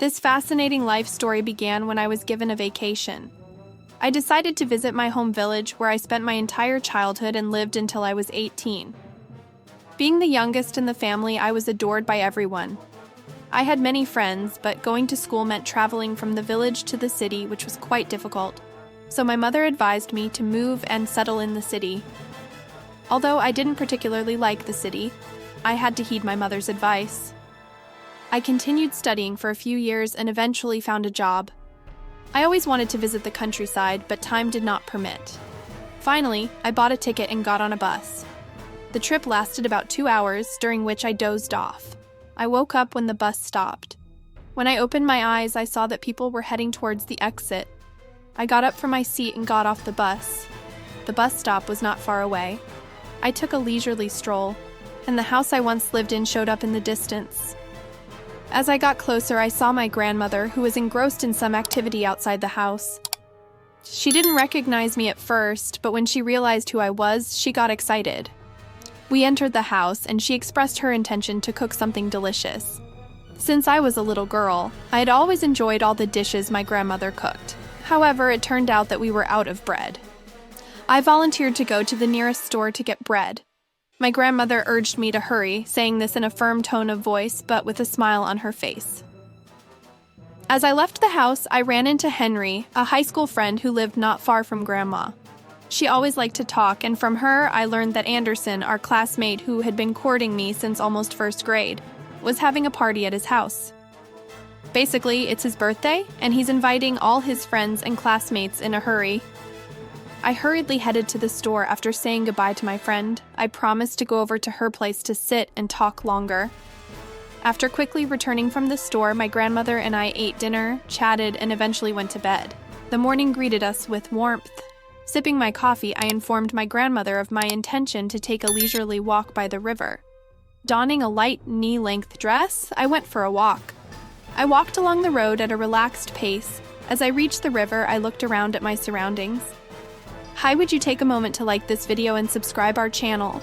This fascinating life story began when I was given a vacation. I decided to visit my home village where I spent my entire childhood and lived until I was 18. Being the youngest in the family, I was adored by everyone. I had many friends, but going to school meant traveling from the village to the city, which was quite difficult. So my mother advised me to move and settle in the city. Although I didn't particularly like the city, I had to heed my mother's advice. I continued studying for a few years and eventually found a job. I always wanted to visit the countryside, but time did not permit. Finally, I bought a ticket and got on a bus. The trip lasted about 2 hours, during which I dozed off. I woke up when the bus stopped. When I opened my eyes, I saw that people were heading towards the exit. I got up from my seat and got off the bus. The bus stop was not far away. I took a leisurely stroll, and the house I once lived in showed up in the distance. As I got closer, I saw my grandmother, who was engrossed in some activity outside the house. She didn't recognize me at first, but when she realized who I was, she got excited. We entered the house, and she expressed her intention to cook something delicious. Since I was a little girl, I had always enjoyed all the dishes my grandmother cooked. However, it turned out that we were out of bread. I volunteered to go to the nearest store to get bread. My grandmother urged me to hurry, saying this in a firm tone of voice, but with a smile on her face. As I left the house, I ran into Henry, a high school friend who lived not far from Grandma. She always liked to talk, and from her, I learned that Anderson, our classmate who had been courting me since almost first grade, was having a party at his house. Basically, it's his birthday, and he's inviting all his friends and classmates in a hurry. I hurriedly headed to the store after saying goodbye to my friend. I promised to go over to her place to sit and talk longer. After quickly returning from the store, my grandmother and I ate dinner, chatted, and eventually went to bed. The morning greeted us with warmth. Sipping my coffee, I informed my grandmother of my intention to take a leisurely walk by the river. Donning a light knee-length dress, I went for a walk. I walked along the road at a relaxed pace. As I reached the river, I looked around at my surroundings. Hi, would you take a moment to like this video and subscribe our channel?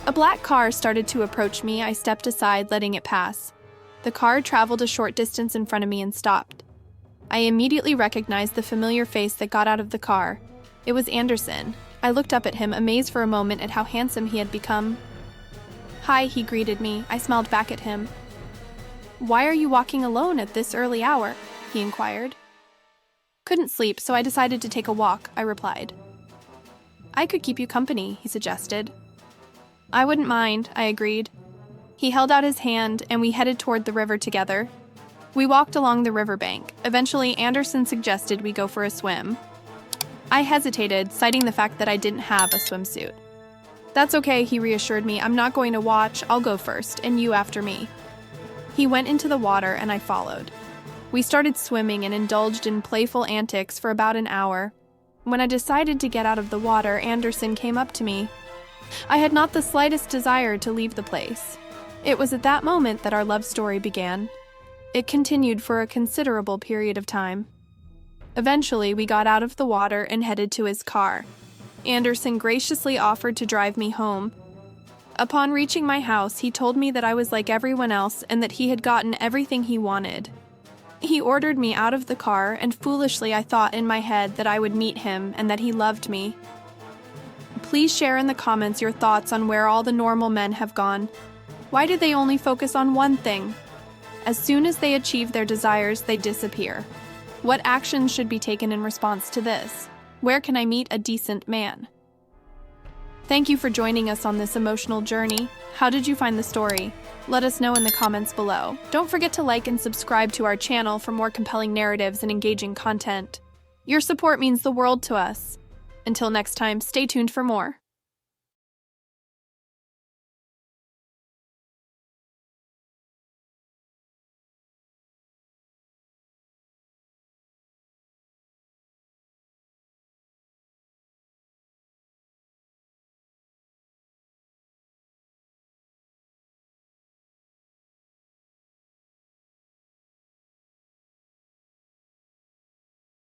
A black car started to approach me. I stepped aside, letting it pass. The car traveled a short distance in front of me and stopped. I immediately recognized the familiar face that got out of the car. It was Anderson. I looked up at him, amazed for a moment at how handsome he had become. Hi, he greeted me. I smiled back at him. Why are you walking alone at this early hour? He inquired. Couldn't sleep, so I decided to take a walk, I replied. I could keep you company, he suggested. I wouldn't mind, I agreed. He held out his hand, and we headed toward the river together. We walked along the riverbank. Eventually, Anderson suggested we go for a swim. I hesitated, citing the fact that I didn't have a swimsuit. That's okay, he reassured me. I'm not going to watch. I'll go first, and you after me. He went into the water, and I followed. We started swimming and indulged in playful antics for about an hour. When I decided to get out of the water, Anderson came up to me. I had not the slightest desire to leave the place. It was at that moment that our love story began. It continued for a considerable period of time. Eventually, we got out of the water and headed to his car. Anderson graciously offered to drive me home. Upon reaching my house, he told me that I was like everyone else and that he had gotten everything he wanted. He ordered me out of the car, and foolishly I thought in my head that I would meet him and that he loved me. Please share in the comments your thoughts on where all the normal men have gone. Why do they only focus on one thing? As soon as they achieve their desires, they disappear. What actions should be taken in response to this? Where can I meet a decent man? Thank you for joining us on this emotional journey. How did you find the story? Let us know in the comments below. Don't forget to like and subscribe to our channel for more compelling narratives and engaging content. Your support means the world to us. Until next time, stay tuned for more.